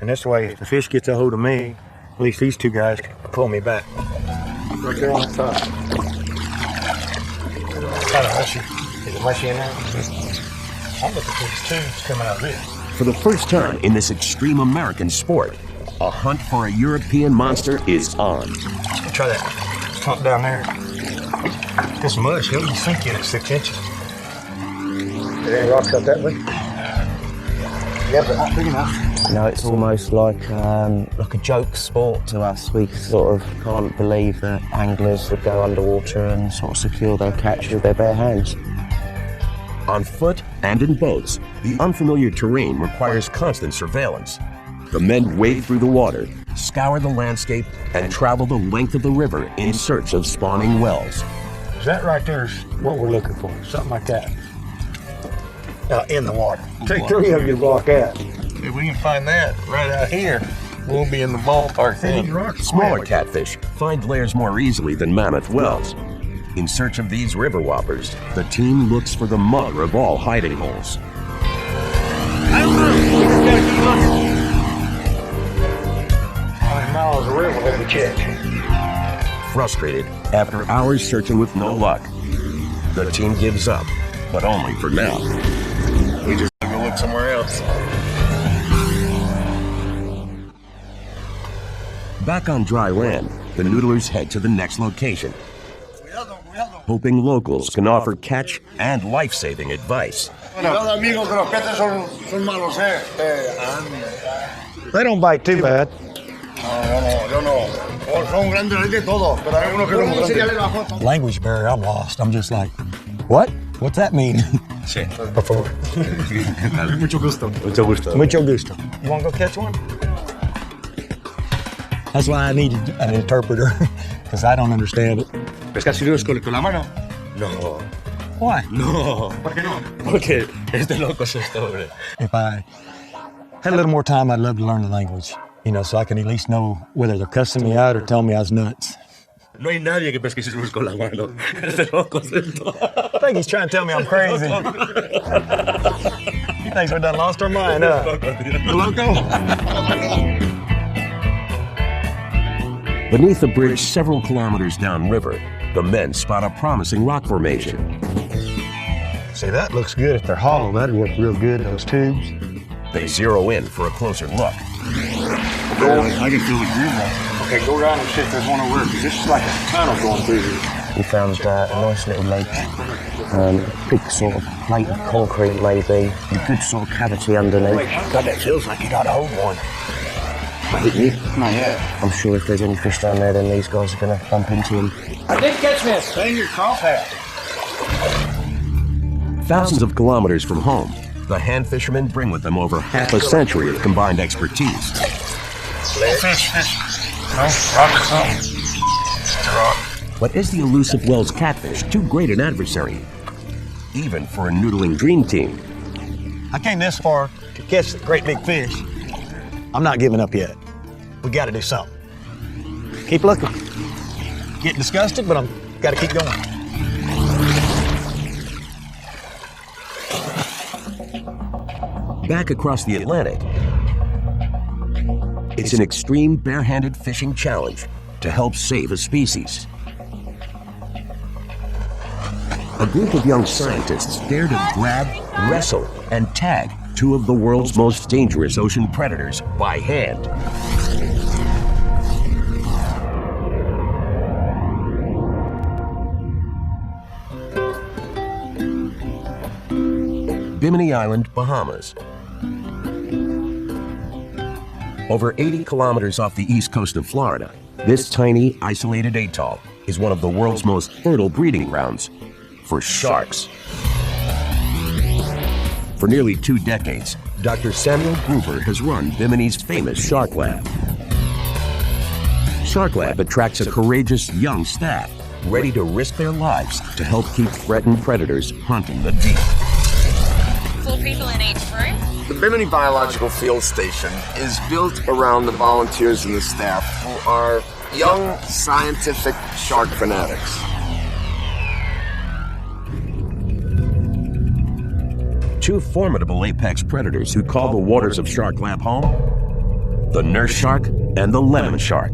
And this way, if the fish gets a hold of me, at least these two guys can pull me back. Right there on the top. Kind of mushy. Is it mushy in there? I'm looking for these tubes coming out of this. For the first time in this extreme American sport, a hunt for a European monster is on. Let's try that. Pump down there. This mush, he'll sink in at 6 inches. There any rocks up that way? Yeah, but not big enough. No, it's almost like a joke sport to us. We sort of can't believe that anglers would go underwater and sort of secure their catch with their bare hands. On foot and in boats, the unfamiliar terrain requires constant surveillance. The men wade through the water, scour the landscape, and travel the length of the river in search of spawning whales. That right there is what we're looking for, something like that. In the water. Take 3 of you to block out. If we can find that right out here, we'll be in the ballpark then. Smaller catfish find lairs more easily than mammoth whales. In search of these river whoppers, the team looks for the mother of all hiding holes. How many miles of river have we checked? Frustrated, after hours searching with no luck, the team gives up, but only for now. We just gotta go look somewhere else. Back on dry land, the noodlers head to the next location, hoping locals can offer catch and life-saving advice. They don't bite too bad. Language barrier, I'm lost. I'm just like, what? What's that mean? Por favor. Mucho gusto. Mucho gusto. Mucho gusto. You want to go catch one? That's why I needed an interpreter, because I don't understand it. ¿Pescas ciruelos con la mano? No. Why? No. ¿Por qué no? Porque es de locos esto, hombre. If I had a little more time, I'd love to learn the language, so I can at least know whether they're cussing me out or telling me I was nuts. No hay nadie que pesque ciruelos con la mano. Es de locos esto. I think he's trying to tell me I'm crazy. He thinks we done lost our mind, huh? Loco? Beneath the bridge several kilometers downriver, the men spot a promising rock formation. See, that looks good. If they're hollow, that'd work real good, those tubes. They zero in for a closer look. I can feel the groove now. Okay, go around and see if there's one over there, because this is like a tunnel going through here. We found a nice little lake, big sort of plate of concrete maybe, a good sort of cavity underneath. God, that feels like you got to hold one. Hit you? Not yet. I'm sure if there's any fish down there, then these guys are going to bump into them. I did catch this. Hang your crosshair. Thousands of kilometers from home, the hand fishermen bring with them over half a century of combined expertise. Fish. No, rock or something. It's a rock. But is the elusive Wells catfish too great an adversary, even for a noodling dream team? I came this far to catch the great big fish. I'm not giving up yet. We got to do something. Keep looking. Get disgusted, but I'm got to keep going. Back across the Atlantic, it's an extreme bare-handed fishing challenge to help save a species. A group of young scientists dare to grab, wrestle, and tag 2 of the world's most dangerous ocean predators by hand. Bimini Island, Bahamas. Over 80 kilometers off the east coast of Florida, this tiny, isolated atoll is one of the world's most fertile breeding grounds for sharks. For nearly 2 decades, Dr. Samuel Gruber has run Bimini's famous Shark Lab. Shark Lab attracts a courageous young staff ready to risk their lives to help keep threatened predators hunting the deep. 4 people in each room. The Bimini Biological Field Station is built around the volunteers and the staff who are young scientific shark fanatics. Two formidable apex predators who call the waters of Shark Lab home the nurse shark and the lemon shark.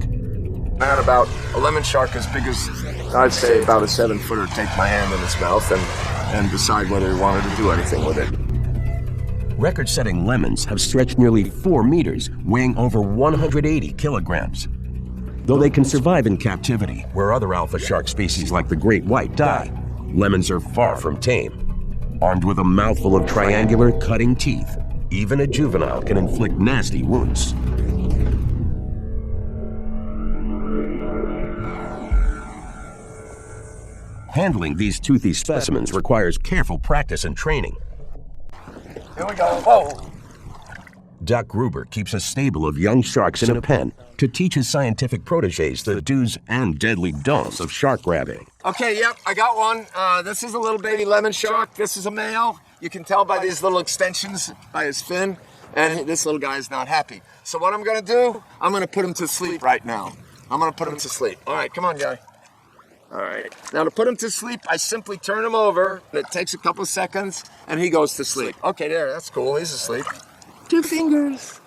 I had about a lemon shark as big as, I'd say, about a 7-footer take my hand in its mouth and decide whether he wanted to do anything with it. Record-setting lemons have stretched nearly 4 meters, weighing over 180 kilograms. Though they can survive in captivity, where other alpha shark species like the great white die, lemons are far from tame. Armed with a mouthful of triangular, cutting teeth, even a juvenile can inflict nasty wounds. Handling these toothy specimens requires careful practice and training. Here we go. Whoa! Doc Gruber keeps a stable of young sharks in a pen to teach his scientific protégés the do's and deadly don'ts of shark grabbing. Okay, yep, I got one. This is a little baby lemon shark. This is a male. You can tell by these little extensions by his fin, and this little guy is not happy. So what I'm gonna do, I'm gonna put him to sleep right now. I'm gonna put him to sleep. All right, come on, guy. All right. Now to put him to sleep, I simply turn him over. It takes a couple seconds, and he goes to sleep. Okay, there, that's cool. He's asleep. 2 fingers.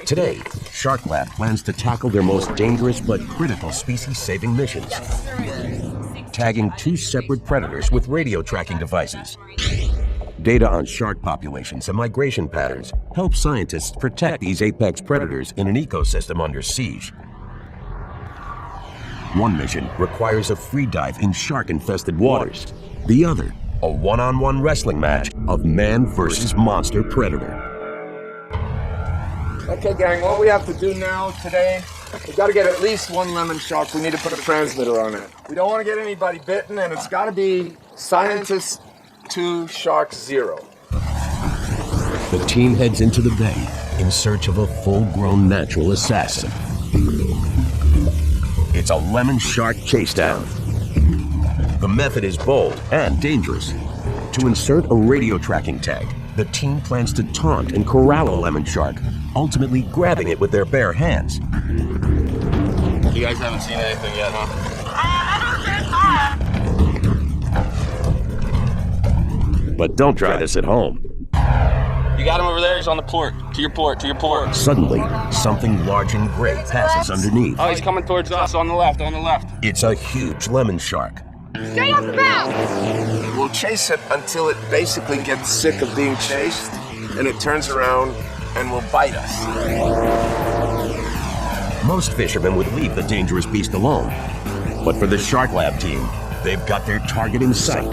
Today, Shark Lab plans to tackle their most dangerous but critical species-saving missions. Tagging 2 separate predators with radio tracking devices. Data on shark populations and migration patterns help scientists protect these apex predators in an ecosystem under siege. One mission requires a free dive in shark-infested waters. The other, a one-on-one wrestling match of man versus monster predator. Okay, gang, what we have to do now today, we got to get at least 1 lemon shark. We need to put a transmitter on it. We don't want to get anybody bitten, and it's got to be scientist 2, shark 0. The team heads into the bay in search of a full-grown natural assassin. It's a lemon shark chase down. The method is bold and dangerous. To insert a radio tracking tag, the team plans to taunt and corral a lemon shark, ultimately grabbing it with their bare hands. You guys haven't seen anything yet, huh? But don't try this at home. You got him over there. He's on the port. To your port. To your port. Suddenly, something large and gray passes underneath. Oh, he's coming towards us. On the left. On the left. It's a huge lemon shark. Straight off the bow! We'll chase it until it basically gets sick of being chased, and it turns around and will bite us. Most fishermen would leave the dangerous beast alone. But for the Shark Lab team, they've got their target in sight.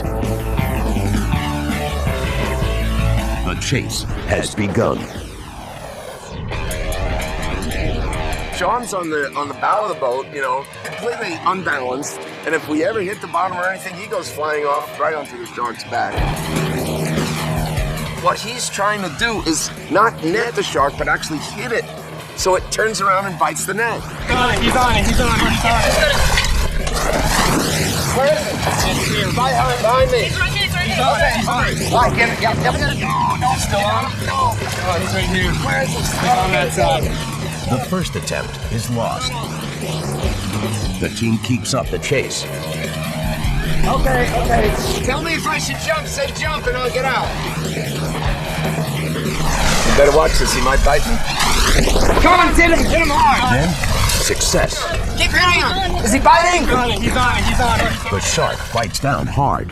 The chase has begun. Sean's on the bow of the boat, you know, completely unbalanced, and if we ever hit the bottom or anything, he goes flying off right onto the shark's back. What he's trying to do is not net the shark, but actually hit it, so it turns around and bites the net. He's on it. He's on it. He's on it. Where is it? It's here. Behind me. He's right here, he's right here. Right, get it. Yep. No, still on? No. Oh, he's right here. Where is it? He's on that side. The first attempt is lost. The team keeps up the chase. Okay. Tell me if I should jump. Say jump and I'll get out. You better watch this. He might bite me. Come on, hit him hard. Then, success. Keep hitting him. Is he biting? He's on it. He's on it. He's on it. The shark bites down hard.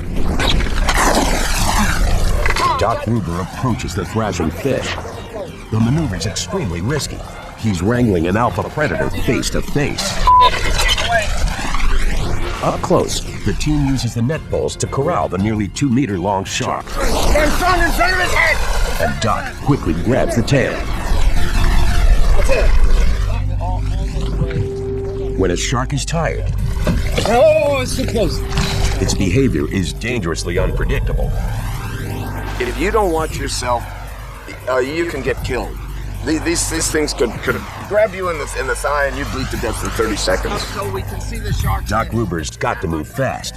Doc Gruber approaches the thrashing fish. The maneuver is extremely risky. He's wrangling an alpha predator face to face. Up close, the team uses the net poles to corral the nearly 2-meter-long shark. Get in front of his head. And Doc quickly grabs the tail. That's it. When a shark is tired, Oh, it's too close. its behavior is dangerously unpredictable. If you don't watch yourself, you can get killed. These things could grab you in the thigh and you bleed to death in 30 seconds. So we can see the shark. Doc Gruber's got to move fast.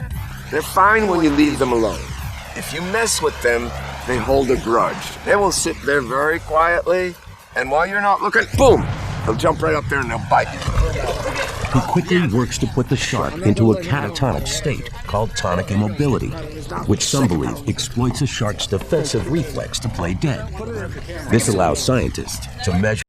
They're fine when you leave them alone. If you mess with them, they hold a grudge. They will sit there very quietly, and while you're not looking, boom, they'll jump right up there and they'll bite you. He quickly works to put the shark into a catatonic state called tonic immobility, which some believe exploits a shark's defensive reflex to play dead. This allows scientists to measure